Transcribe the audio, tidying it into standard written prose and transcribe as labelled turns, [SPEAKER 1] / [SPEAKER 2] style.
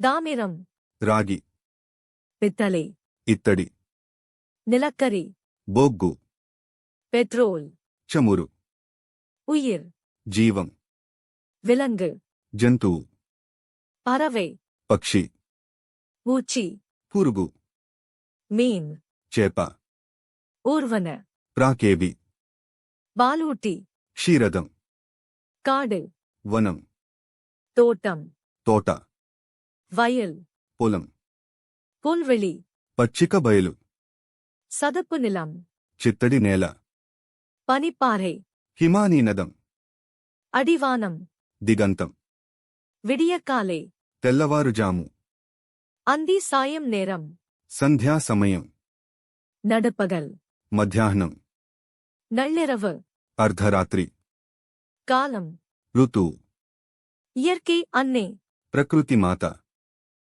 [SPEAKER 1] தாமிரம்,
[SPEAKER 2] రాగి,
[SPEAKER 1] பித்தளை,
[SPEAKER 2] ఇత్తడి,
[SPEAKER 1] நிலக்கரி,
[SPEAKER 2] బొగ్గు,
[SPEAKER 1] பெட்ரோல்,
[SPEAKER 2] చమురు,
[SPEAKER 1] உயிர்,
[SPEAKER 2] జీవం,
[SPEAKER 1] விலங்கு,
[SPEAKER 2] జంతువు,
[SPEAKER 1] பறவை,
[SPEAKER 2] పక్షి,
[SPEAKER 1] பூச்சி,
[SPEAKER 2] పురుగు,
[SPEAKER 1] மீன்,
[SPEAKER 2] చేప,
[SPEAKER 1] ஊர்வன,
[SPEAKER 2] ప్రాకేవి,
[SPEAKER 1] பாலூட்டி,
[SPEAKER 2] క్షీరదం,
[SPEAKER 1] காடு,
[SPEAKER 2] వనం,
[SPEAKER 1] தோட்டம்,
[SPEAKER 2] తోట,
[SPEAKER 1] வயல்,
[SPEAKER 2] పొలం,
[SPEAKER 1] புல்வெளி,
[SPEAKER 2] పచ్చిక బయలు,
[SPEAKER 1] சதுப்பு நிலம்,
[SPEAKER 2] చిత్తడి నేల,
[SPEAKER 1] பனிப்பாறை,
[SPEAKER 2] హిమానీనదం,
[SPEAKER 1] அடிவானம்,
[SPEAKER 2] దిగంతం,
[SPEAKER 1] விடியற்காலை,
[SPEAKER 2] తెల్లవారుజాము,
[SPEAKER 1] அந்தி சாயம் நேரம்,
[SPEAKER 2] సంధ్యా సమయం,
[SPEAKER 1] நடுப்பகல்,
[SPEAKER 2] మధ్యాహ్నం,
[SPEAKER 1] நள்ளிரவு,
[SPEAKER 2] అర్ధరాత్రి,
[SPEAKER 1] காலம்,
[SPEAKER 2] ఋతువు,
[SPEAKER 1] இயற்கை அன்னை,
[SPEAKER 2] ప్రకృతి మాత.